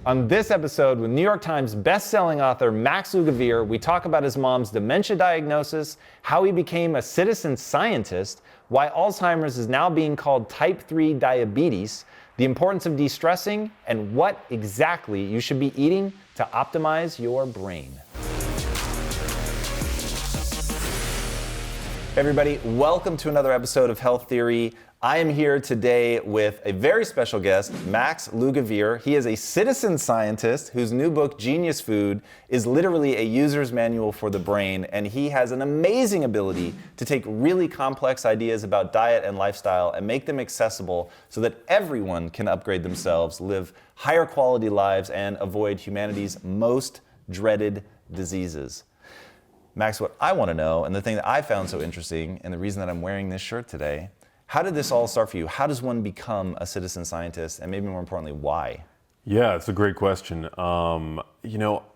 On this episode with New York Times best-selling author Max Lugavere, we talk about his mom's dementia diagnosis, how he became a citizen scientist, why Alzheimer's is now being called type 3 diabetes, the importance of de-stressing, and what exactly you should be eating to optimize your brain. Hey everybody, welcome to another episode of Health Theory. I am here today with a very special guest, Max Lugavere. He is a citizen scientist whose new book, Genius Food, is literally a user's manual for the brain, and he has an amazing ability to take really complex ideas about diet and lifestyle and make them accessible so that everyone can upgrade themselves, live higher quality lives, and avoid humanity's most dreaded diseases. Max, what I want to know, and the thing that I found so interesting, and the reason that I'm wearing this shirt today, how did this all start for you? How does one become a citizen scientist, and maybe more importantly, why? Yeah, it's a great question. I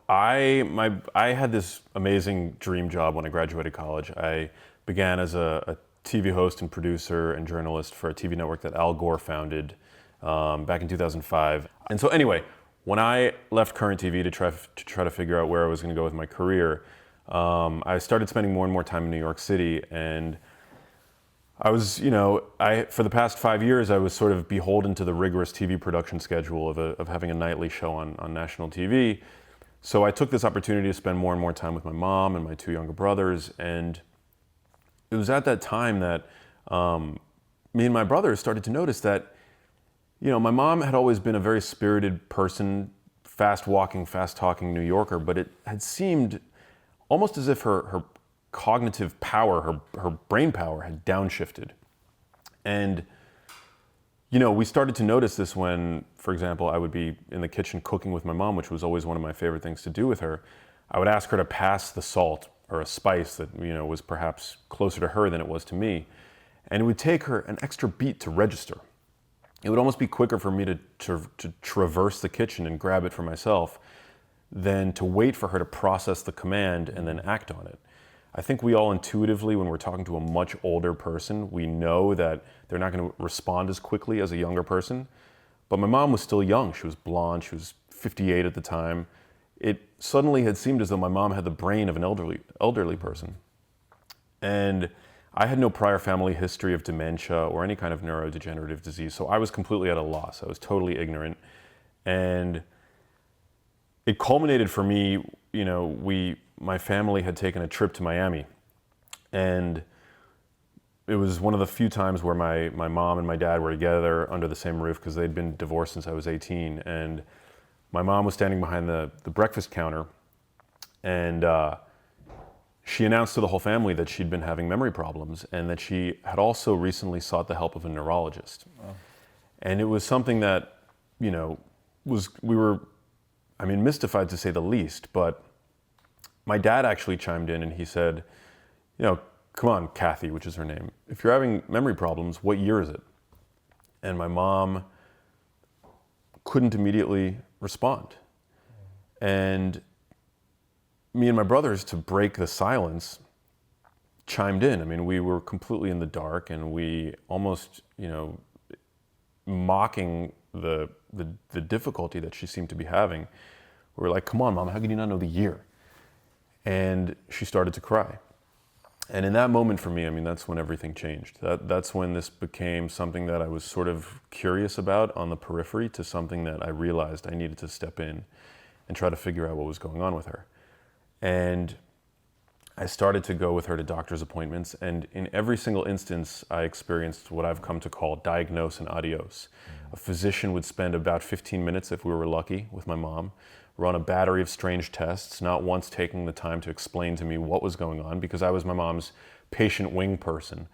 had this amazing dream job when I graduated college. I began as a TV host and producer and journalist for a TV network that Al Gore founded back in 2005. And so anyway, when I left Current TV to try to figure out where I was going to go with my career, I started spending more and more time in New York City, and I was, for the past 5 years, I was sort of beholden to the rigorous TV production schedule of having a nightly show on national TV. So I took this opportunity to spend more and more time with my mom and my two younger brothers. And it was at that time that me and my brothers started to notice that, my mom had always been a very spirited person, fast-walking, fast-talking New Yorker, but it had seemed almost as if her cognitive power, her brain power had downshifted. And, we started to notice this when, for example, I would be in the kitchen cooking with my mom, which was always one of my favorite things to do with her. I would ask her to pass the salt or a spice that, was perhaps closer to her than it was to me. And it would take her an extra beat to register. It would almost be quicker for me to traverse the kitchen and grab it for myself than to wait for her to process the command and then act on it. I think we all intuitively, when we're talking to a much older person, we know that they're not going to respond as quickly as a younger person. But my mom was still young. She was blonde. She was 58 at the time. It suddenly had seemed as though my mom had the brain of an elderly person. And I had no prior family history of dementia or any kind of neurodegenerative disease, so I was completely at a loss. I was totally ignorant. And it culminated for me, my family had taken a trip to Miami, and it was one of the few times where my mom and my dad were together under the same roof because they'd been divorced since I was 18. And my mom was standing behind the breakfast counter, and she announced to the whole family that she'd been having memory problems and that she had also recently sought the help of a neurologist. Wow. And it was something that, we were mystified to say the least, but my dad actually chimed in and he said, come on, Kathy, which is her name, if you're having memory problems, what year is it? And my mom couldn't immediately respond. And me and my brothers, to break the silence, chimed in. We were completely in the dark, and we almost, mocking the difficulty that she seemed to be having. We were like, come on, Mom, how can you not know the year? And she started to cry. And in that moment for me, that's when everything changed. That's when this became something that I was sort of curious about on the periphery to something that I realized I needed to step in and try to figure out what was going on with her. And I started to go with her to doctor's appointments, and in every single instance, I experienced what I've come to call diagnose and adios. A physician would spend about 15 minutes, if we were lucky, with my mom, run a battery of strange tests, not once taking the time to explain to me what was going on, because I was my mom's patient wing person.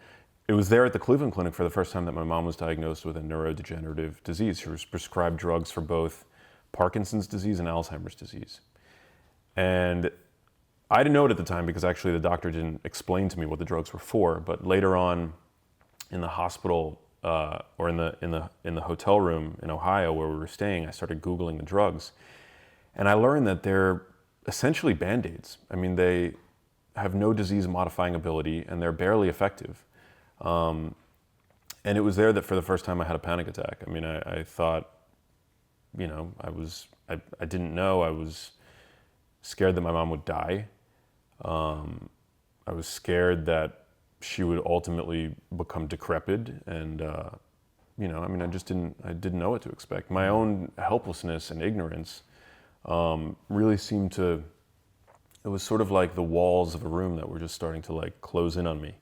It was there at the Cleveland Clinic for the first time that my mom was diagnosed with a neurodegenerative disease. She was prescribed drugs for both Parkinson's disease and Alzheimer's disease. And I didn't know it at the time because actually the doctor didn't explain to me what the drugs were for, but later on in the hospital or in the hotel room in Ohio where we were staying, I started Googling the drugs. And I learned that they're essentially Band-Aids. They have no disease-modifying ability, and they're barely effective. And it was there that for the first time I had a panic attack. I thought, I didn't know. I was scared that my mom would die. I was scared that she would ultimately become decrepit, and I didn't know what to expect. My own helplessness and ignorance really seemed to. It was sort of like the walls of a room that were just starting to like close in on me.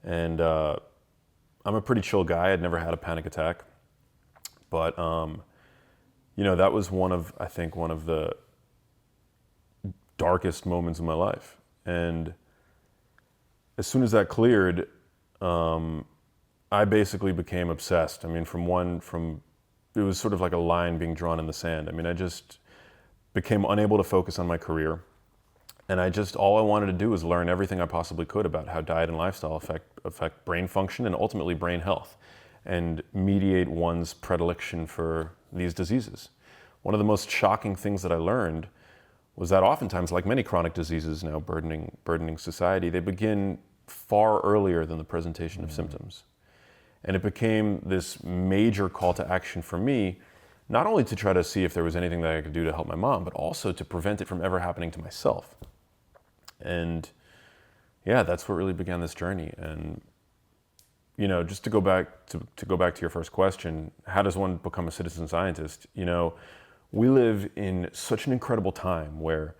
And I'm a pretty chill guy. I'd never had a panic attack, but that was one of the darkest moments of my life. And as soon as that cleared, I basically became obsessed. I mean, it was sort of like a line being drawn in the sand. I mean, I just became unable to focus on my career. And all I wanted to do was learn everything I possibly could about how diet and lifestyle affect brain function and ultimately brain health, and mediate one's predilection for these diseases. One of the most shocking things that I learned was that oftentimes, like many chronic diseases now burdening society, they begin far earlier than the presentation of symptoms. And it became this major call to action for me, not only to try to see if there was anything that I could do to help my mom, but also to prevent it from ever happening to myself. And yeah, that's what really began this journey. And just to go back to your first question, how does one become a citizen scientist? We live in such an incredible time where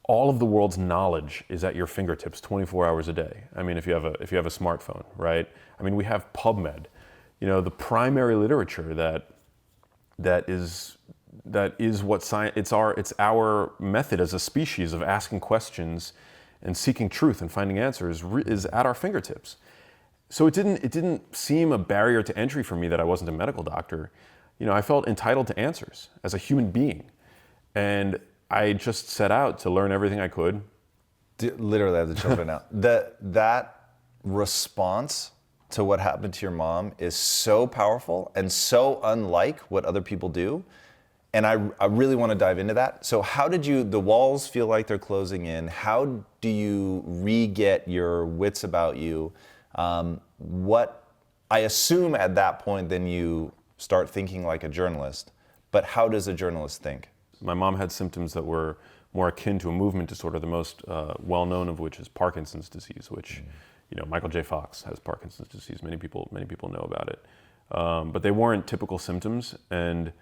all of the world's knowledge is at your fingertips 24 hours a day. I mean, if you have a smartphone, right? I mean, we have PubMed, the primary literature that is what science, it's our method as a species of asking questions and seeking truth and finding answers is at our fingertips. So it didn't seem a barrier to entry for me that I wasn't a medical doctor. I felt entitled to answers as a human being. And I just set out to learn everything I could. Literally, I have to jump in now. That response to what happened to your mom is so powerful and so unlike what other people do. And I really want to dive into that. So how did the walls feel like they're closing in? How do you re-get your wits about you? What I assume at that point, then you start thinking like a journalist. But how does a journalist think? My mom had symptoms that were more akin to a movement disorder, the most well-known of which is Parkinson's disease, which, Michael J. Fox has Parkinson's disease. Many people know about it. But they weren't typical symptoms. And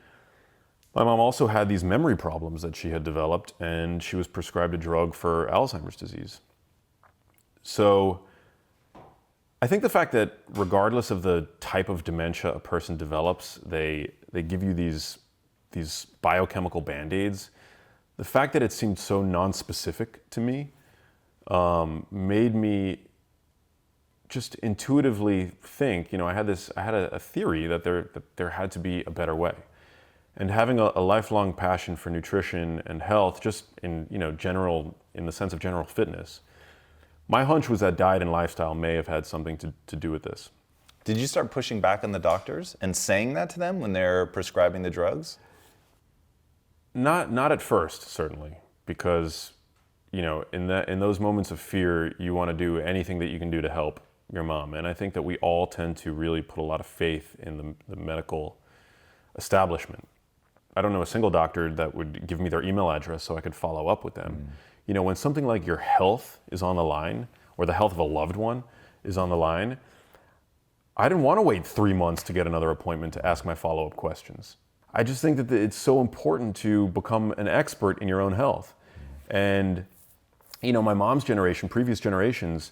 my mom also had these memory problems that she had developed, and she was prescribed a drug for Alzheimer's disease. So I think the fact that regardless of the type of dementia a person develops, they give you these biochemical band-aids. The fact that it seemed so non-specific to me made me just intuitively think, I had a theory that there had to be a better way. And having a lifelong passion for nutrition and health, just in the sense of general fitness, my hunch was that diet and lifestyle may have had something to do with this. Did you start pushing back on the doctors and saying that to them when they're prescribing the drugs? Not at first, certainly, because in those moments of fear, you want to do anything that you can do to help your mom. And I think that we all tend to really put a lot of faith in the medical establishment. I don't know a single doctor that would give me their email address so I could follow up with them. When something like your health is on the line, or the health of a loved one is on the line, I didn't want to wait 3 months to get another appointment to ask my follow-up questions. I just think that it's so important to become an expert in your own health. And, my mom's generation, previous generations,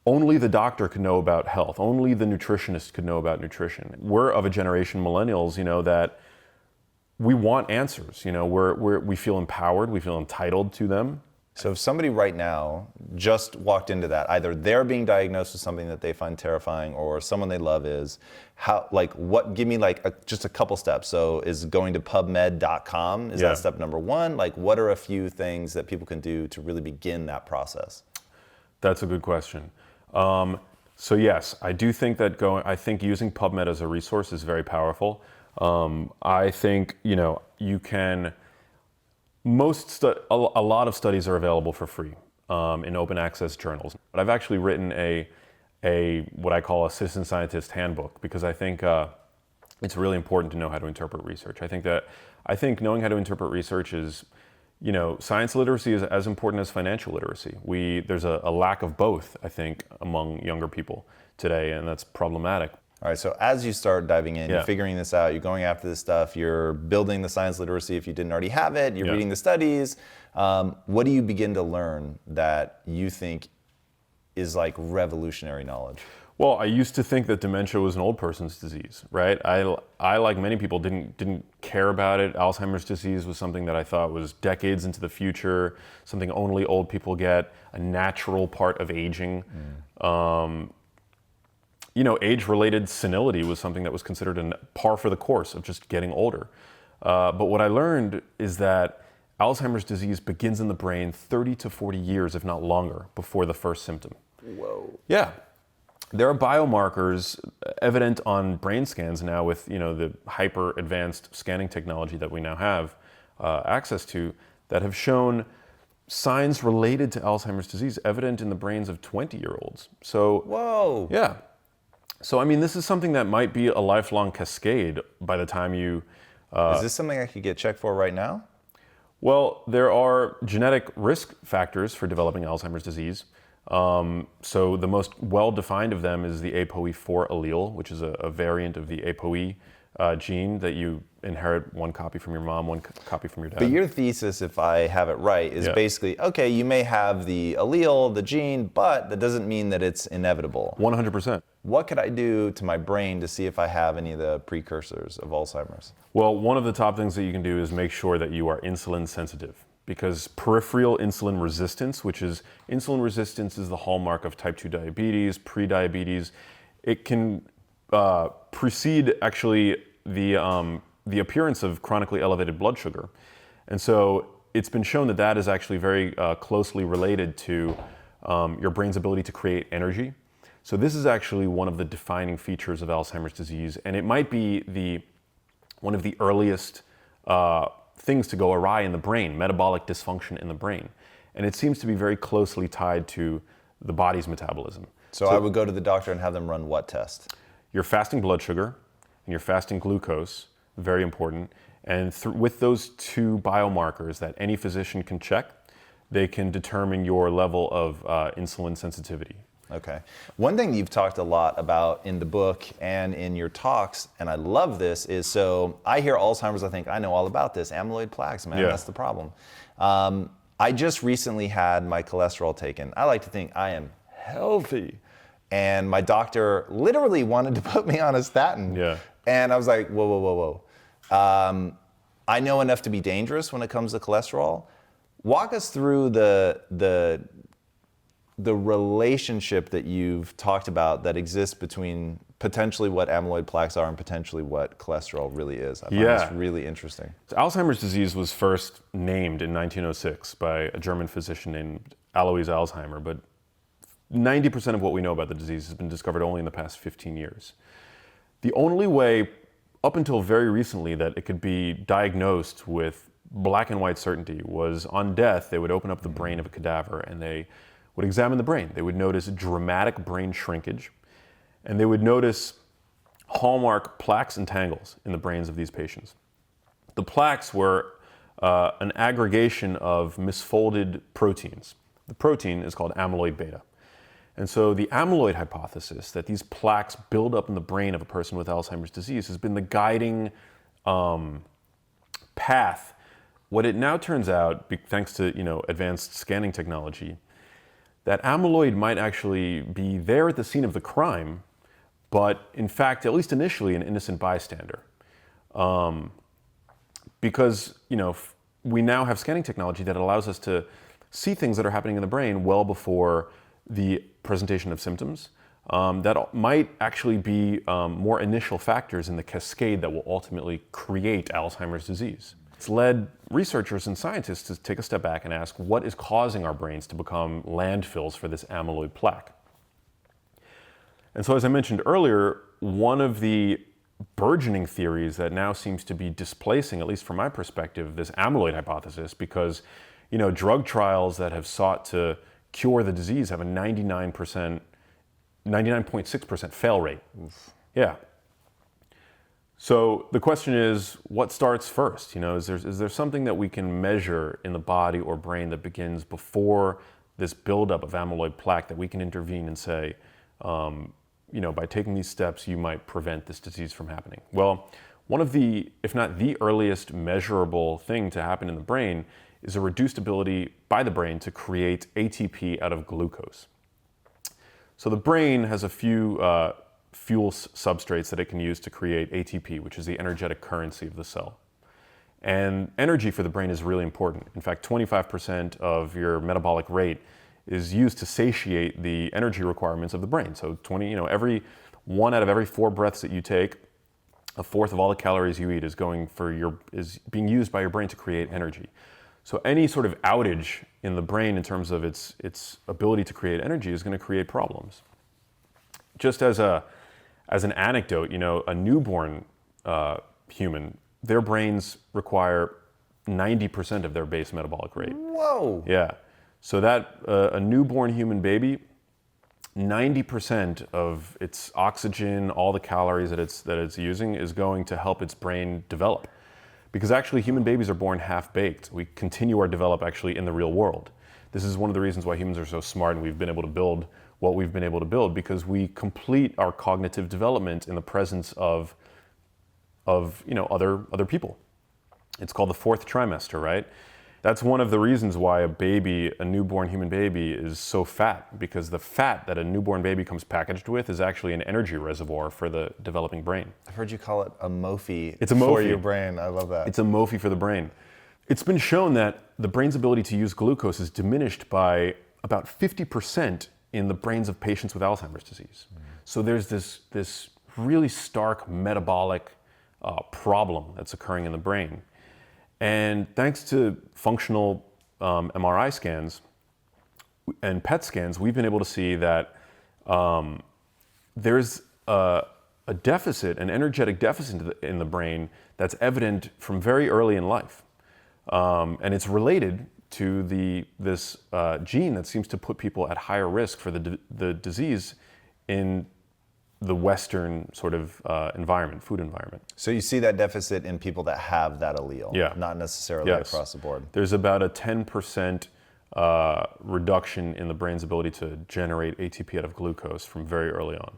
only the doctor could know about health. Only the nutritionist could know about nutrition. We're of a generation, millennials, that we want answers. We feel empowered, we feel entitled to them. So if somebody right now just walked into that, either they're being diagnosed with something that they find terrifying or someone they love is, give me just a couple steps. So is going to pubmed.com, is that step number one? What are a few things that people can do to really begin that process? That's a good question. So yes, I do think that I think using PubMed as a resource is very powerful. I think, you can, a lot of studies are available for free in open access journals. But I've actually written what I call a citizen scientist handbook, because I think it's really important to know how to interpret research. I think knowing how to interpret research is, science literacy is as important as financial literacy. There's a lack of both, I think, among younger people today, and that's problematic. All right, so as you start diving in, you're figuring this out, you're going after this stuff, you're building the science literacy if you didn't already have it, you're reading the studies. What do you begin to learn that you think is like revolutionary knowledge? Well, I used to think that dementia was an old person's disease, right? I like many people, didn't care about it. Alzheimer's disease was something that I thought was decades into the future, something only old people get, a natural part of aging. Age-related senility was something that was considered a par for the course of just getting older. But what I learned is that Alzheimer's disease begins in the brain 30 to 40 years, if not longer, before the first symptom. Whoa. Yeah. There are biomarkers evident on brain scans now with the hyper advanced scanning technology that we now have access to that have shown signs related to Alzheimer's disease evident in the brains of 20-year-olds. So, whoa. Yeah. So, I mean, this is something that might be a lifelong cascade by the time you... is this something I could get checked for right now? Well, there are genetic risk factors for developing Alzheimer's disease. So the most well-defined of them is the ApoE4 allele, which is a variant of the ApoE gene that you inherit one copy from your mom, one copy from your dad. But your thesis, if I have it right, is basically, okay, you may have the allele, the gene, but that doesn't mean that it's inevitable. 100%. What could I do to my brain to see if I have any of the precursors of Alzheimer's? Well, one of the top things that you can do is make sure that you are insulin sensitive. Because peripheral insulin resistance, insulin resistance is the hallmark of type 2 diabetes, pre-diabetes. It can precede actually the appearance of chronically elevated blood sugar. And so it's been shown that that is actually very closely related to your brain's ability to create energy. So this is actually one of the defining features of Alzheimer's disease, and it might be one of the earliest things to go awry in the brain, metabolic dysfunction in the brain. And it seems to be very closely tied to the body's metabolism. So I would go to the doctor and have them run what test? Your fasting blood sugar and your fasting glucose, very important. And with those two biomarkers that any physician can check, they can determine your level of insulin sensitivity. Okay. One thing you've talked a lot about in the book and in your talks, and I love this, is so I hear Alzheimer's, I think I know all about this. Amyloid plaques, man, that's the problem. I just recently had my cholesterol taken. I like to think I am healthy. And my doctor literally wanted to put me on a statin. Yeah. And I was like, whoa, whoa, whoa, whoa. I know enough to be dangerous when it comes to cholesterol. Walk us through the relationship that you've talked about that exists between potentially what amyloid plaques are and potentially what cholesterol really is. I find this really interesting. So Alzheimer's disease was first named in 1906 by a German physician named Alois Alzheimer, but 90% of what we know about the disease has been discovered only in the past 15 years. The only way, up until very recently, that it could be diagnosed with black and white certainty was on death. They would open up the brain of a cadaver and they would examine the brain. They would notice dramatic brain shrinkage, and they would notice hallmark plaques and tangles in the brains of these patients. The plaques were an aggregation of misfolded proteins. The protein is called amyloid beta. And so the amyloid hypothesis that these plaques build up in the brain of a person with Alzheimer's disease has been the guiding path. What it now turns out, thanks to advanced scanning technology, that amyloid might actually be there at the scene of the crime, but in fact, at least initially, an innocent bystander. Because we now have scanning technology that allows us to see things that are happening in the brain well before the presentation of symptoms that might actually be more initial factors in the cascade that will ultimately create Alzheimer's disease. It's led researchers and scientists to take a step back and ask, what is causing our brains to become landfills for this amyloid plaque? And so, as I mentioned earlier, one of the burgeoning theories that now seems to be displacing, at least from my perspective, this amyloid hypothesis, because drug trials that have sought to cure the disease have a 99.6% fail rate. Oof. Yeah. So the question is, what starts first? Is there something that we can measure in the body or brain that begins before this buildup of amyloid plaque that we can intervene and say, by taking these steps, you might prevent this disease from happening? Well, one of the, if not the earliest measurable thing to happen in the brain is a reduced ability by the brain to create ATP out of glucose. So the brain has a few fuel substrates that it can use to create ATP, which is the energetic currency of the cell. And energy for the brain is really important. In fact, 25% of your metabolic rate is used to satiate the energy requirements of the brain. So every 1 out of every 4 breaths that you take, a fourth of all the calories you eat is being used by your brain to create energy. So any sort of outage in the brain in terms of its ability to create energy is going to create problems. Just as an anecdote, a newborn human, their brains require 90% of their base metabolic rate. Whoa! Yeah. So that a newborn human baby, 90% of its oxygen, all the calories that it's using is going to help its brain develop. Because actually human babies are born half-baked. We continue our develop actually in the real world. This is one of the reasons why humans are so smart and we've been able to build what we've been able to build, because we complete our cognitive development in the presence of other people. It's called the 4th trimester, right? That's one of the reasons why a newborn human baby is so fat, because the fat that a newborn baby comes packaged with is actually an energy reservoir for the developing brain. I've heard you call it a Mophie. It's a Mophie for your brain. I love that. It's a Mophie for the brain. It's been shown that the brain's ability to use glucose is diminished by about 50% in the brains of patients with Alzheimer's disease. So there's this really stark metabolic problem that's occurring in the brain. And thanks to functional MRI scans and PET scans, we've been able to see that there's a deficit, an energetic deficit in the brain that's evident from very early in life. And it's related to this gene that seems to put people at higher risk for the disease in the Western sort of environment, food environment. So you see that deficit in people that have that allele, Yeah. not necessarily Yes. across the board. There's about a 10% reduction in the brain's ability to generate ATP out of glucose from very early on.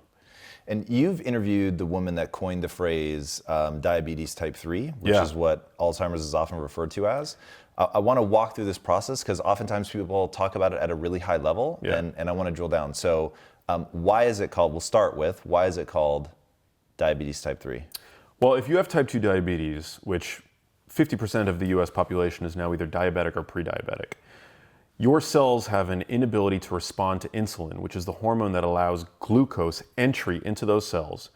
And you've interviewed the woman that coined the phrase diabetes type 3, which Yeah. is what Alzheimer's is often referred to as. I want to walk through this process because oftentimes people talk about it at a really high level, Yeah. and I want to drill down. So why is it called, we'll start with, why is it called diabetes type 3? Well, if you have type 2 diabetes, which 50% of the US population is now either diabetic or pre-diabetic, your cells have an inability to respond to insulin, which is the hormone that allows glucose entry into those cells,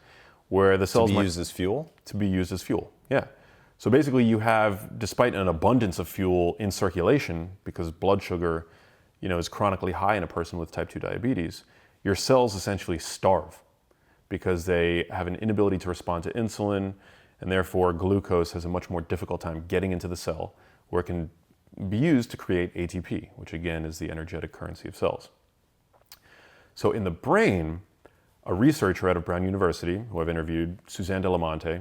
where the cells To be used as fuel? to be used as fuel. Yeah. So basically you have, despite an abundance of fuel in circulation, because blood sugar, is chronically high in a person with type 2 diabetes, your cells essentially starve because they have an inability to respond to insulin, and therefore glucose has a much more difficult time getting into the cell, where it can be used to create ATP, which again is the energetic currency of cells. So in the brain, a researcher out of Brown University, who I've interviewed, Suzanne de la Monte,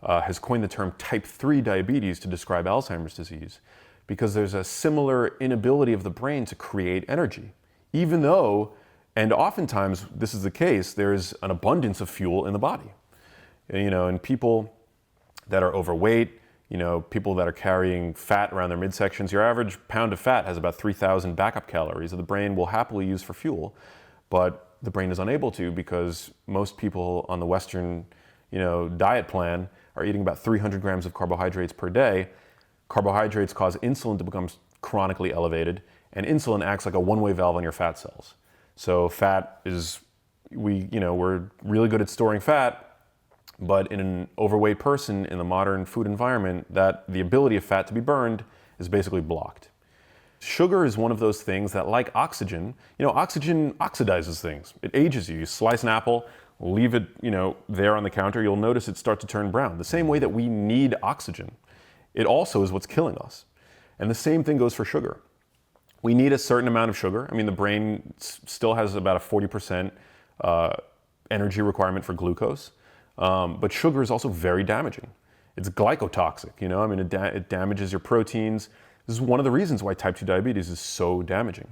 has coined the term type 3 diabetes to describe Alzheimer's disease, because there's a similar inability of the brain to create energy, even though, and oftentimes this is the case, there's an abundance of fuel in the body. And people that are overweight, people that are carrying fat around their midsections, your average pound of fat has about 3,000 backup calories that the brain will happily use for fuel, but the brain is unable to because most people on the Western, diet plan are eating about 300 grams of carbohydrates per day. Carbohydrates cause insulin to become chronically elevated, and insulin acts like a one-way valve on your fat cells. So fat is, we're really good at storing fat, but in an overweight person in the modern food environment, that the ability of fat to be burned is basically blocked. Sugar is one of those things that, like oxygen, oxygen oxidizes things. It ages you. You slice an apple, leave it, there on the counter, you'll notice it start to turn brown. The same way that we need oxygen, it also is what's killing us. And the same thing goes for sugar. We need a certain amount of sugar. The brain still has about a 40% energy requirement for glucose. But sugar is also very damaging. It's glycotoxic, I mean, it damages your proteins. This is one of the reasons why type 2 diabetes is so damaging.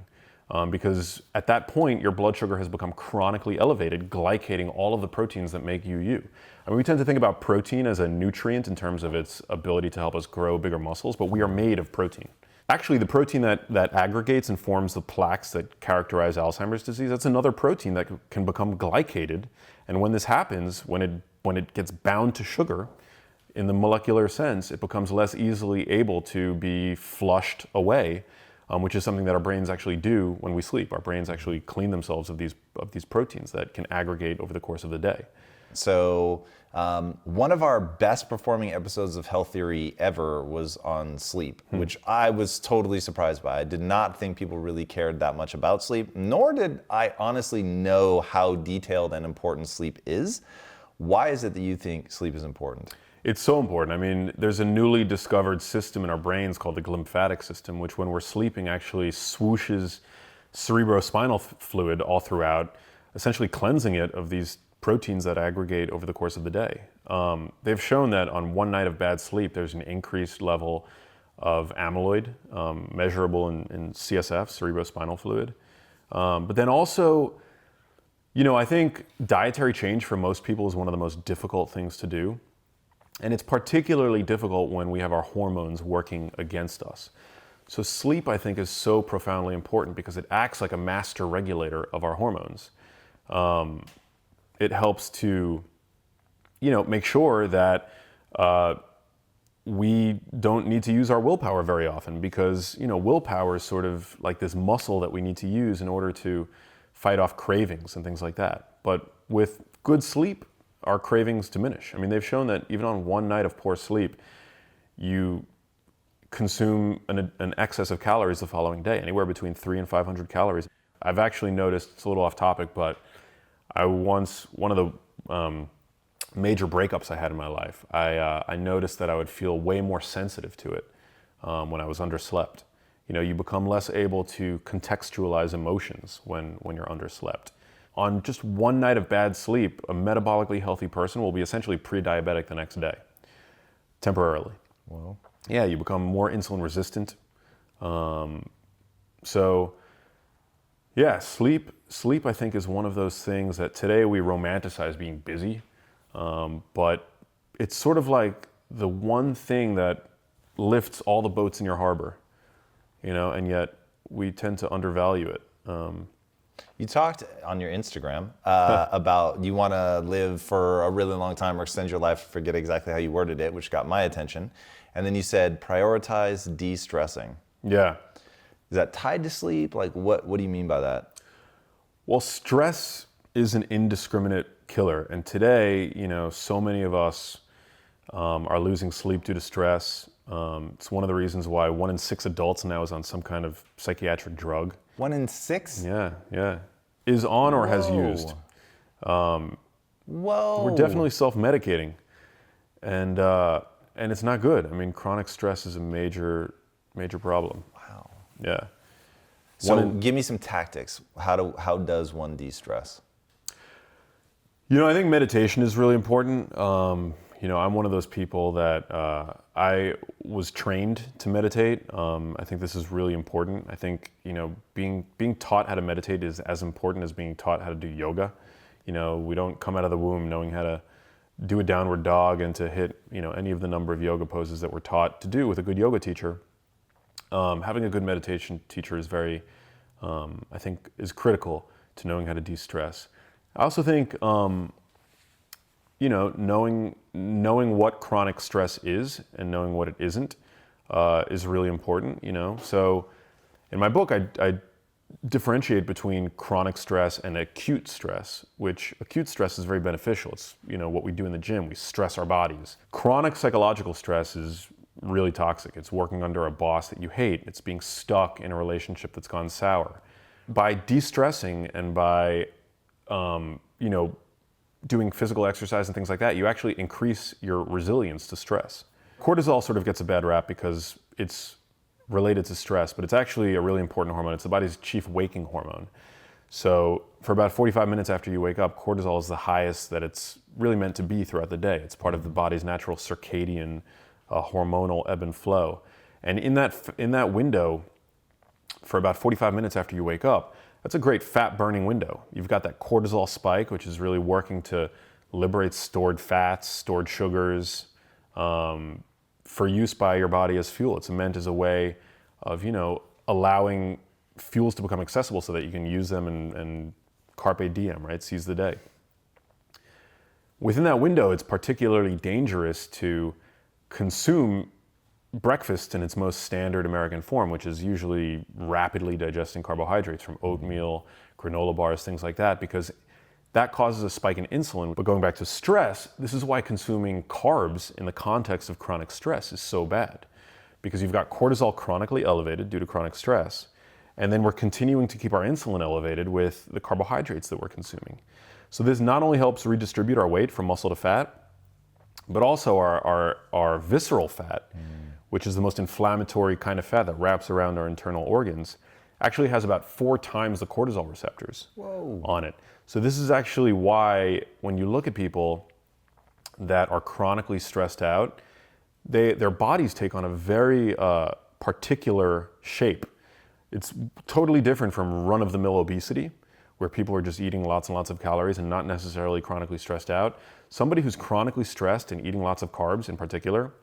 Because at that point, your blood sugar has become chronically elevated, glycating all of the proteins that make you you. I mean, we tend to think about protein as a nutrient in terms of its ability to help us grow bigger muscles, but we are made of protein. Actually, the protein that aggregates and forms the plaques that characterize Alzheimer's disease, that's another protein that can become glycated. And when this happens, when it gets bound to sugar, in the molecular sense, it becomes less easily able to be flushed away, which is something that our brains actually do when we sleep. Our brains actually clean themselves of these proteins that can aggregate over the course of the day. So one of our best performing episodes of Health Theory ever was on sleep, which I was totally surprised by. I did not think people really cared that much about sleep, nor did I honestly know how detailed and important sleep is. Why is it that you think sleep is important? It's so important. I mean, there's a newly discovered system in our brains called the glymphatic system, which when we're sleeping actually swooshes cerebrospinal fluid all throughout, essentially cleansing it of these proteins that aggregate over the course of the day. They've shown that on one night of bad sleep, there's an increased level of amyloid, measurable in CSF, cerebrospinal fluid. But then also, I think dietary change for most people is one of the most difficult things to do. And it's particularly difficult when we have our hormones working against us. So sleep, I think, is so profoundly important because it acts like a master regulator of our hormones. It helps to, make sure that we don't need to use our willpower very often because, willpower is sort of like this muscle that we need to use in order to fight off cravings and things like that. But with good sleep, our cravings diminish. I mean, they've shown that even on one night of poor sleep, you consume an excess of calories the following day, anywhere between 300 and 500 calories. I've actually noticed, it's a little off topic, but one of the major breakups I had in my life, I noticed that I would feel way more sensitive to it when I was underslept. You become less able to contextualize emotions when you're underslept. On just one night of bad sleep, a metabolically healthy person will be essentially pre-diabetic the next day, temporarily. Wow. Yeah, you become more insulin resistant. So, yeah, sleep I think is one of those things that today we romanticize being busy, but it's sort of like the one thing that lifts all the boats in your harbor, and yet we tend to undervalue it. You talked on your Instagram about you want to live for a really long time or extend your life. I forget exactly how you worded it, which got my attention. And then you said prioritize de-stressing. Yeah. Is that tied to sleep? Like what do you mean by that? Well, stress is an indiscriminate killer. And today, so many of us are losing sleep due to stress. It's one of the reasons why 1 in 6 adults now is on some kind of psychiatric drug. 1 in 6? Yeah. Is on or has used. Whoa. We're definitely self-medicating. And it's not good. I mean, chronic stress is a major problem. Wow. Yeah. So give me some tactics. How does one de-stress? I think meditation is really important. I'm one of those people that I was trained to meditate. I think this is really important. I think, being taught how to meditate is as important as being taught how to do yoga. We don't come out of the womb knowing how to do a downward dog and to hit, any of the number of yoga poses that we're taught to do with a good yoga teacher. Having a good meditation teacher is very, I think, is critical to knowing how to de-stress. I also think, knowing what chronic stress is and knowing what it isn't is really important, So in my book, I differentiate between chronic stress and acute stress, which acute stress is very beneficial. It's, what we do in the gym. We stress our bodies. Chronic psychological stress is really toxic. It's working under a boss that you hate. It's being stuck in a relationship that's gone sour. By de-stressing and by, doing physical exercise and things like that, you actually increase your resilience to stress. Cortisol sort of gets a bad rap because it's related to stress, but it's actually a really important hormone. It's the body's chief waking hormone. So for about 45 minutes after you wake up, cortisol is the highest that it's really meant to be throughout the day. It's part of the body's natural circadian hormonal ebb and flow. And in that window, for about 45 minutes after you wake up, that's a great fat burning window. You've got that cortisol spike, which is really working to liberate stored fats, stored sugars, for use by your body as fuel. It's meant as a way of, allowing fuels to become accessible so that you can use them and carpe diem, right? Seize the day. Within that window, it's particularly dangerous to consume breakfast in its most standard American form, which is usually rapidly digesting carbohydrates from oatmeal, granola bars, things like that, because that causes a spike in insulin. But going back to stress, this is why consuming carbs in the context of chronic stress is so bad, because you've got cortisol chronically elevated due to chronic stress, and then we're continuing to keep our insulin elevated with the carbohydrates that we're consuming. So this not only helps redistribute our weight from muscle to fat, but also our visceral fat, which is the most inflammatory kind of fat that wraps around our internal organs, actually has about 4 times the cortisol receptors on it. So this is actually why when you look at people that are chronically stressed out, their bodies take on a very particular shape. It's totally different from run-of-the-mill obesity, where people are just eating lots and lots of calories and not necessarily chronically stressed out. Somebody who's chronically stressed and eating lots of carbs in particular,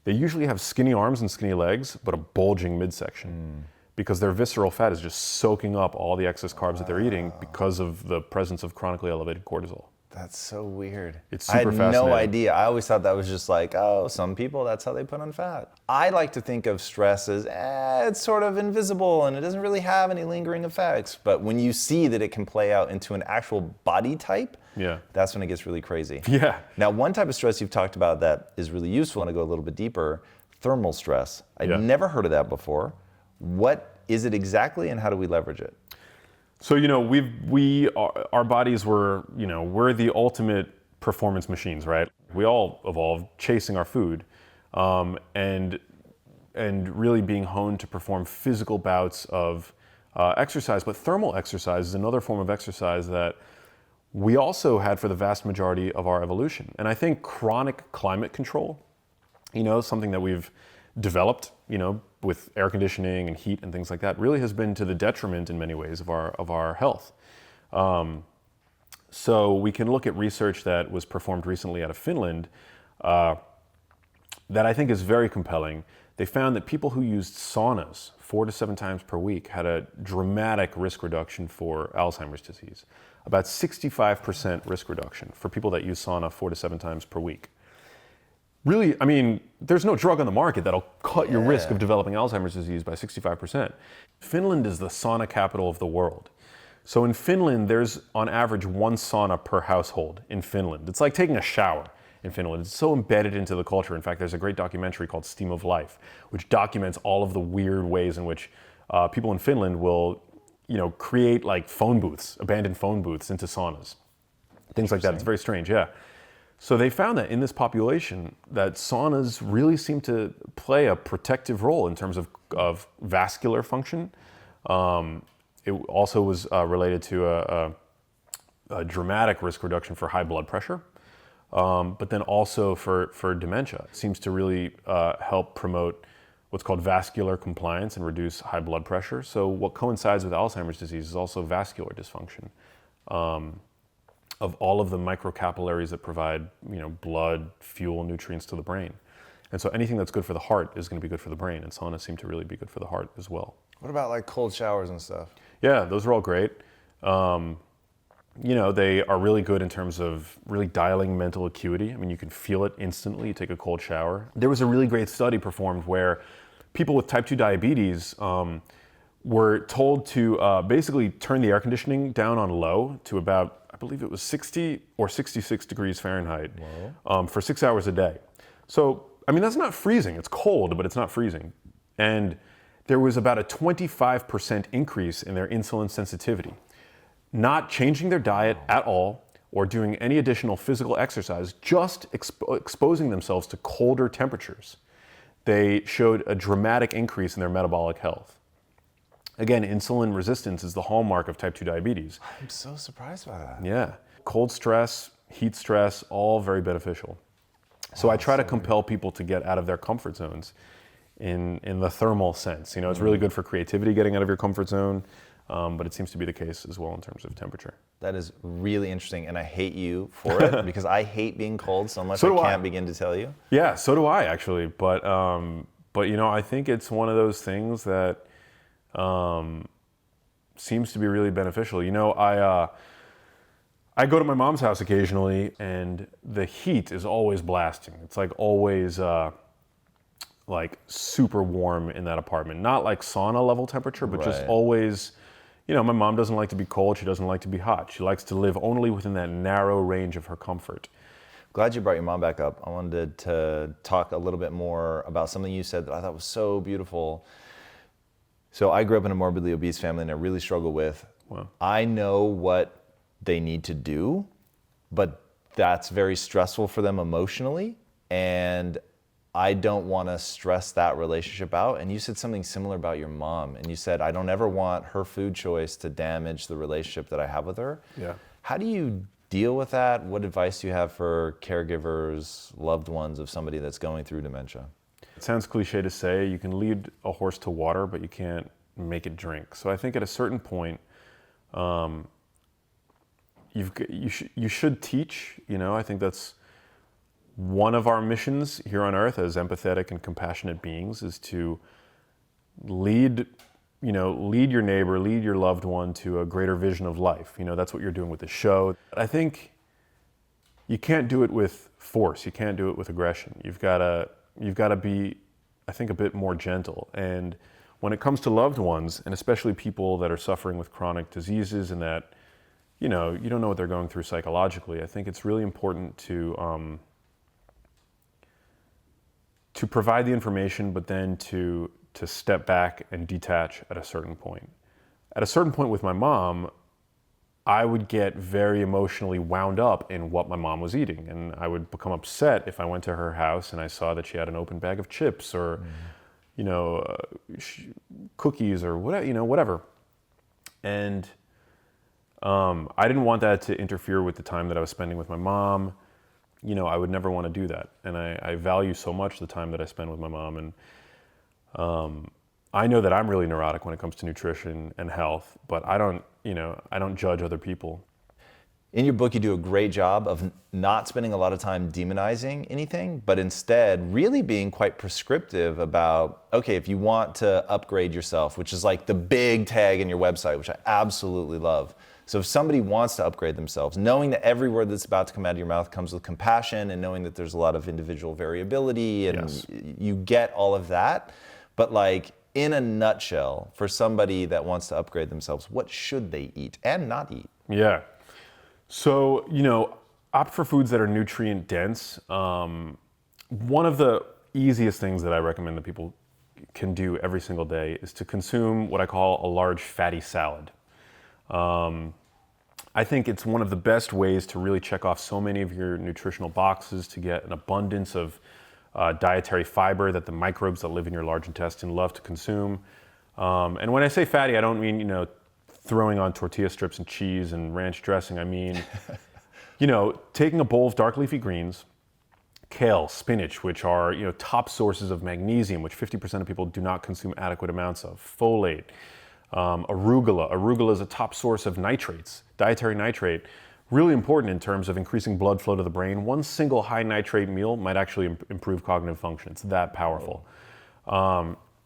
they usually have skinny arms and skinny legs, but a bulging midsection, because their visceral fat is just soaking up all the excess carbs that they're eating because of the presence of chronically elevated cortisol. That's so weird. It's super fascinating. I had fascinating. no idea. I always thought that was just like, oh, some people, that's how they put on fat. I like to think of stress as, it's sort of invisible and it doesn't really have any lingering effects. But when you see that it can play out into an actual body type, that's when it gets really crazy. Yeah. Now, one type of stress you've talked about that is really useful, and I go a little bit deeper, thermal stress. I'd never heard of that before. What is it exactly and how do we leverage it? So, our bodies we're the ultimate performance machines, right? We all evolved chasing our food, and really being honed to perform physical bouts of exercise. But thermal exercise is another form of exercise that we also had for the vast majority of our evolution. And I think chronic climate control, something that we've developed, with air conditioning and heat and things like that, really has been to the detriment in many ways of our health. So we can look at research that was performed recently out of Finland that I think is very compelling. They found that people who used saunas 4 to 7 times per week had a dramatic risk reduction for Alzheimer's disease. About 65% risk reduction for people that use sauna 4 to 7 times per week. Really, there's no drug on the market that'll cut your risk of developing Alzheimer's disease by 65%. Finland is the sauna capital of the world. So in Finland, there's on average 1 sauna per household in Finland. It's like taking a shower in Finland. It's so embedded into the culture. In fact, there's a great documentary called Steam of Life, which documents all of the weird ways in which people in Finland will, create like phone booths, abandoned phone booths into saunas. Things like that. It's very strange, yeah. So they found that in this population, that saunas really seem to play a protective role in terms of vascular function. It also was related to a dramatic risk reduction for high blood pressure, but then also for dementia. It seems to really help promote what's called vascular compliance and reduce high blood pressure. So what coincides with Alzheimer's disease is also vascular dysfunction. Of all of the microcapillaries that provide, blood, fuel, nutrients to the brain. And so anything that's good for the heart is going to be good for the brain, and saunas seem to really be good for the heart as well. What about like cold showers and stuff? Yeah, those are all great. They are really good in terms of really dialing mental acuity. You can feel it instantly. You take a cold shower. There was a really great study performed where people with type 2 diabetes were told to basically turn the air conditioning down on low to about, I believe it was 60 or 66 degrees Fahrenheit for 6 hours a day. So, that's not freezing. It's cold, but it's not freezing. And there was about a 25% increase in their insulin sensitivity. Not changing their diet at all or doing any additional physical exercise, just exposing themselves to colder temperatures. They showed a dramatic increase in their metabolic health. Again, insulin resistance is the hallmark of type 2 diabetes. I'm so surprised by that. Yeah. Cold stress, heat stress, all very beneficial. So I try to compel people to get out of their comfort zones in the thermal sense. You know, it's really good for creativity, getting out of your comfort zone, but it seems to be the case as well in terms of temperature. That is really interesting, and I hate you for it because I hate being cold so much. So I can't begin to tell you. Yeah, so do I actually, but you know, I think it's one of those things that seems to be really beneficial. You know, I go to my mom's house occasionally, and the heat is always blasting. It's like always like super warm in that apartment. Not like sauna level temperature, but just always, you know, my mom doesn't like to be cold. She doesn't like to be hot. She likes to live only within that narrow range of her comfort. Glad you brought your mom back up. I wanted to talk a little bit more about something you said that I thought was so beautiful. So I grew up in a morbidly obese family, and I really struggle with, I know what they need to do, but that's very stressful for them emotionally, and I don't want to stress that relationship out. And you said something similar about your mom, and you said, I don't ever want her food choice to damage the relationship that I have with her. Yeah. How do you deal with that? What advice do you have for caregivers, loved ones of somebody that's going through dementia? It sounds cliche to say, you can lead a horse to water, but you can't make it drink. So I think at a certain point, you should teach. You know, I think that's one of our missions here on earth as empathetic and compassionate beings, is to lead your neighbor, lead your loved one to a greater vision of life. You know, that's what you're doing with the show. I think you can't do it with force. You can't do it with aggression. You've got to be, I think, a bit more gentle. And when it comes to loved ones, and especially people that are suffering with chronic diseases and that, you know, you don't know what they're going through psychologically, I think it's really important to provide the information, but then to step back and detach at a certain point. At a certain point with my mom, I would get very emotionally wound up in what my mom was eating, and I would become upset if I went to her house and I saw that she had an open bag of chips or, you know, cookies or whatever. And I didn't want that to interfere with the time that I was spending with my mom. You know, I would never want to do that. And I value so much the time that I spend with my mom. And I know that I'm really neurotic when it comes to nutrition and health, but I don't judge other people. In your book, you do a great job of not spending a lot of time demonizing anything, but instead really being quite prescriptive about, okay, if you want to upgrade yourself, which is like the big tag in your website, which I absolutely love. So if somebody wants to upgrade themselves, knowing that every word that's about to come out of your mouth comes with compassion, and knowing that there's a lot of individual variability, and you get all of that. But like, in a nutshell, for somebody that wants to upgrade themselves, what should they eat and not eat? Yeah. So, you know, opt for foods that are nutrient dense. One of the easiest things that I recommend that people can do every single day is to consume what I call a large fatty salad. I think it's one of the best ways to really check off so many of your nutritional boxes, to get an abundance of dietary fiber that the microbes that live in your large intestine love to consume. And when I say fatty, I don't mean, you know, throwing on tortilla strips and cheese and ranch dressing. I mean, you know, taking a bowl of dark leafy greens, kale, spinach, which are, you know, top sources of magnesium, which 50% of people do not consume adequate amounts of, folate, arugula. Arugula is a top source of nitrates, dietary nitrate, really important in terms of increasing blood flow to the brain. One single high nitrate meal might actually improve cognitive function. It's that powerful.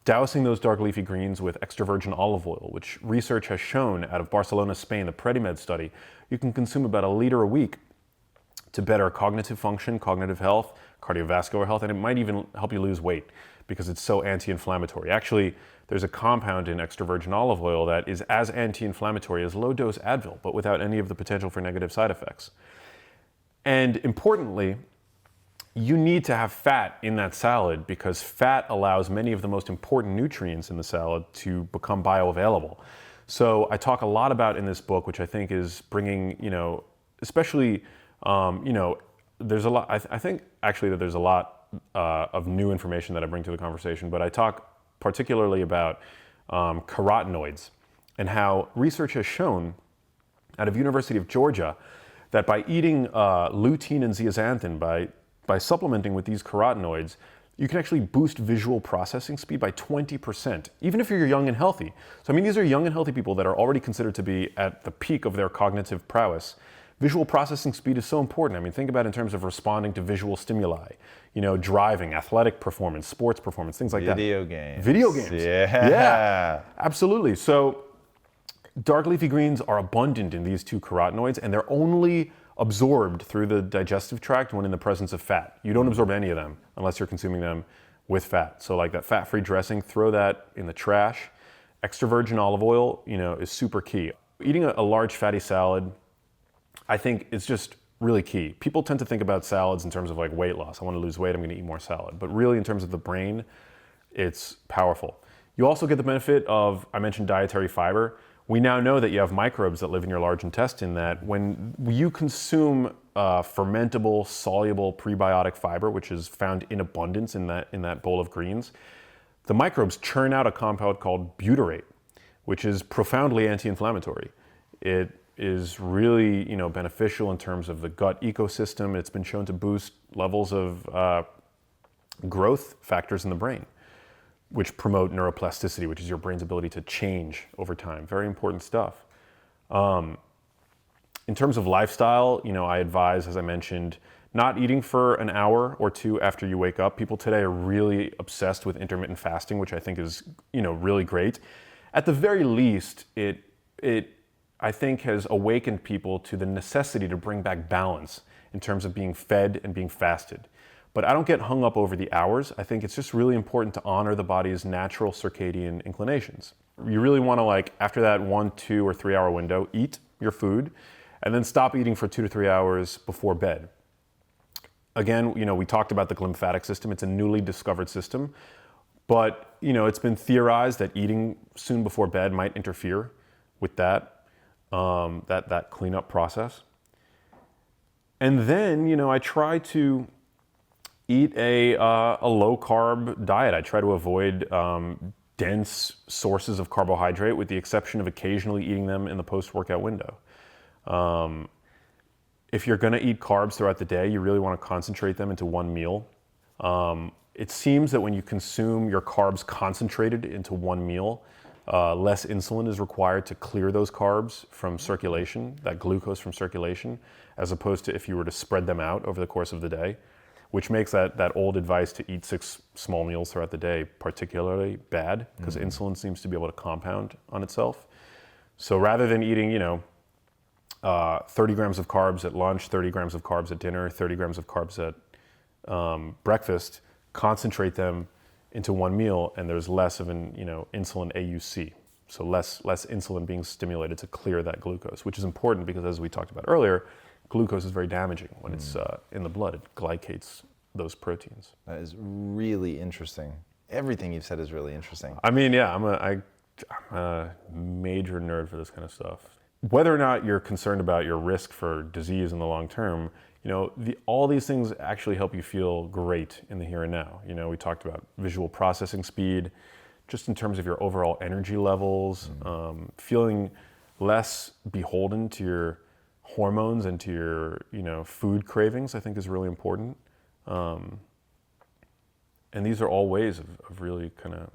Dousing those dark leafy greens with extra virgin olive oil, which research has shown out of Barcelona, Spain, the PREDIMED study, you can consume about 1 liter a week to better cognitive function, cognitive health, cardiovascular health, and it might even help you lose weight because it's so anti-inflammatory. Actually, there's a compound in extra virgin olive oil that is as anti-inflammatory as low-dose Advil, but without any of the potential for negative side effects. And importantly, you need to have fat in that salad because fat allows many of the most important nutrients in the salad to become bioavailable. So I talk a lot about in this book, which I think is bringing, you know, especially, you know, there's a lot, I think actually that there's a lot of new information that I bring to the conversation, but I talk particularly about carotenoids, and how research has shown out of University of Georgia that by eating lutein and zeaxanthin, by supplementing with these carotenoids, you can actually boost visual processing speed by 20%, even if you're young and healthy. So I mean, these are young and healthy people that are already considered to be at the peak of their cognitive prowess. Visual processing speed is so important. I mean, think about it in terms of responding to visual stimuli, driving, athletic performance, sports performance, things like Video that. games. Video games. Yeah. Absolutely. So dark leafy greens are abundant in these two carotenoids, and they're only absorbed through the digestive tract when in the presence of fat. You don't absorb any of them unless you're consuming them with fat. So like that fat-free dressing, throw that in the trash. Extra virgin olive oil, is super key. Eating a large fatty salad, I think, is just really key. People tend to think about salads in terms of like weight loss. I want to lose weight, I'm going to eat more salad. But really in terms of the brain, it's powerful. You also get the benefit of, I mentioned dietary fiber. We now know that you have microbes that live in your large intestine that when you consume fermentable, soluble prebiotic fiber, which is found in abundance in that bowl of greens, the microbes churn out a compound called butyrate, which is profoundly anti-inflammatory. It is really beneficial in terms of the gut ecosystem. It's been shown to boost levels of growth factors in the brain, which promote neuroplasticity, which is your brain's ability to change over time. Very important stuff. In terms of lifestyle, I advise, as I mentioned, not eating for an hour or two after you wake up. People today are really obsessed with intermittent fasting, which I think is, really great. At the very least, it I think has awakened people to the necessity to bring back balance in terms of being fed and being fasted. But I don't get hung up over the hours. I think it's just really important to honor the body's natural circadian inclinations. You really want to, after that 1, 2, or 3 hour window, eat your food and then stop eating for 2 to 3 hours before bed. Again, we talked about the glymphatic system. It's a newly discovered system, but it's been theorized that eating soon before bed might interfere with that cleanup process. And then, I try to eat a low carb diet. I try to avoid dense sources of carbohydrate, with the exception of occasionally eating them in the post-workout window. If you're going to eat carbs throughout the day, you really want to concentrate them into one meal. It seems that when you consume your carbs concentrated into one meal, less insulin is required to clear those carbs from circulation, that glucose from circulation, as opposed to if you were to spread them out over the course of the day, which makes that old advice to eat 6 small meals throughout the day particularly bad, because insulin seems to be able to compound on itself. So rather than eating, 30 grams of carbs at lunch, 30 grams of carbs at dinner, 30 grams of carbs at breakfast, concentrate them into one meal, and there's less of an insulin AUC, so less insulin being stimulated to clear that glucose, which is important because, as we talked about earlier, glucose is very damaging when it's in the blood. It glycates those proteins. That is really interesting. Everything you've said is really interesting. I mean, yeah, I'm a major nerd for this kind of stuff. Whether or not you're concerned about your risk for disease in the long term, all these things actually help you feel great in the here and now. We talked about visual processing speed, just in terms of your overall energy levels, feeling less beholden to your hormones and to your, food cravings, I think is really important. And these are all ways of really kind of,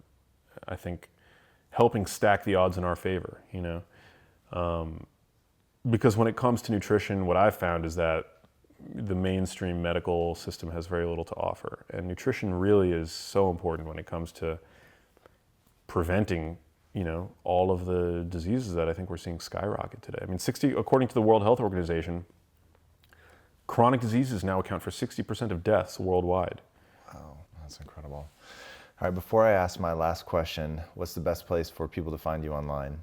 I think, helping stack the odds in our favor, because when it comes to nutrition, what I've found is that the mainstream medical system has very little to offer. And nutrition really is so important when it comes to preventing, all of the diseases that I think we're seeing skyrocket today. I mean, according to the World Health Organization, chronic diseases now account for 60% of deaths worldwide. Wow, that's incredible. All right, before I ask my last question, what's the best place for people to find you online?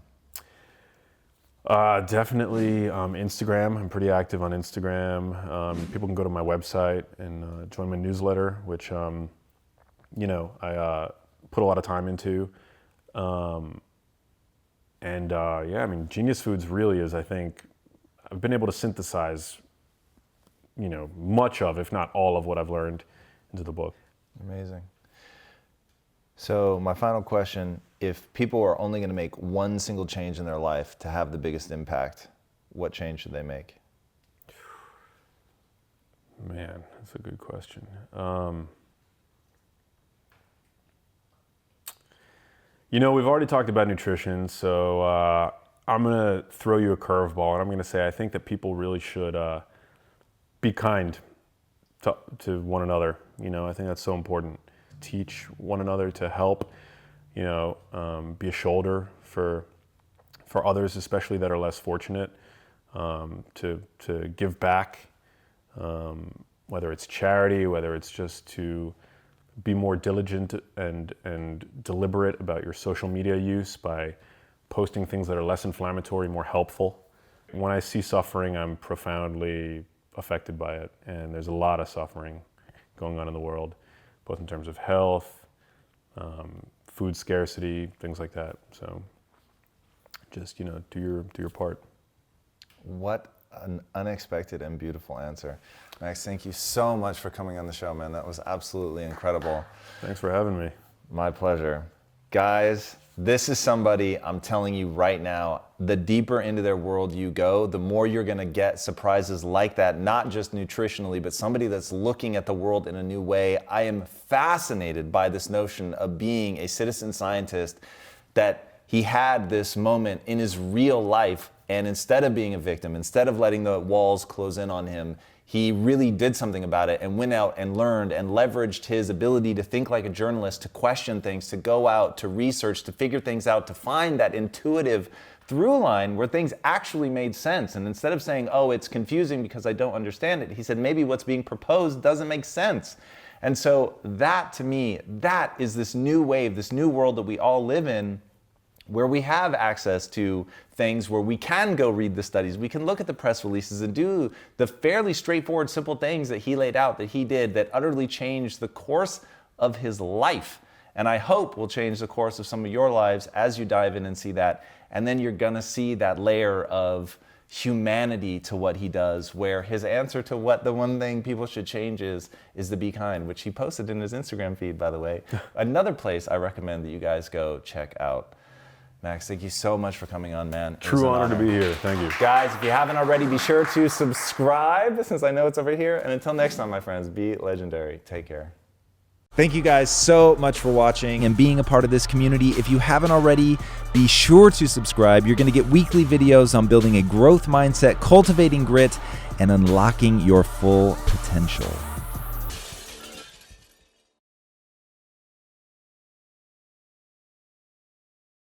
Definitely Instagram. I'm pretty active on Instagram. People can go to my website and join my newsletter, which I put a lot of time into. Genius Foods really is, I think, I've been able to synthesize, much of, if not all of what I've learned into the book. Amazing. So my final question, if people are only going to make one single change in their life to have the biggest impact, what change should they make? Man, that's a good question. We've already talked about nutrition, so I'm going to throw you a curveball, and I'm going to say I think that people really should be kind to one another. I think that's so important. Teach one another to help, be a shoulder for others, especially that are less fortunate, to give back, whether it's charity, whether it's just to be more diligent and deliberate about your social media use by posting things that are less inflammatory, more helpful. When I see suffering, I'm profoundly affected by it, and there's a lot of suffering going on in the world, both in terms of health, food scarcity, things like that. So just, do your part. What an unexpected and beautiful answer. Max, thank you so much for coming on the show, man. That was absolutely incredible. Thanks for having me. My pleasure. Guys, this is somebody, I'm telling you right now, the deeper into their world you go, the more you're gonna get surprises like that, not just nutritionally, but somebody that's looking at the world in a new way. I am fascinated by this notion of being a citizen scientist, that he had this moment in his real life, and instead of being a victim, instead of letting the walls close in on him, he really did something about it and went out and learned and leveraged his ability to think like a journalist, to question things, to go out, to research, to figure things out, to find that intuitive through line where things actually made sense. And instead of saying, oh, it's confusing because I don't understand it, he said, maybe what's being proposed doesn't make sense. And so that, to me, that is this new wave, this new world that we all live in, where we have access to things where we can go read the studies, we can look at the press releases and do the fairly straightforward, simple things that he laid out, that he did, that utterly changed the course of his life. And I hope will change the course of some of your lives as you dive in and see that. And then you're gonna see that layer of humanity to what he does, where his answer to what the one thing people should change is to be kind, which he posted in his Instagram feed, by the way. Another place I recommend that you guys go check out. Max, thank you so much for coming on, man. True honor to be here. Thank you. Guys, if you haven't already, be sure to subscribe, since I know it's over here. And until next time, my friends, be legendary. Take care. Thank you guys so much for watching and being a part of this community. If you haven't already, be sure to subscribe. You're going to get weekly videos on building a growth mindset, cultivating grit, and unlocking your full potential.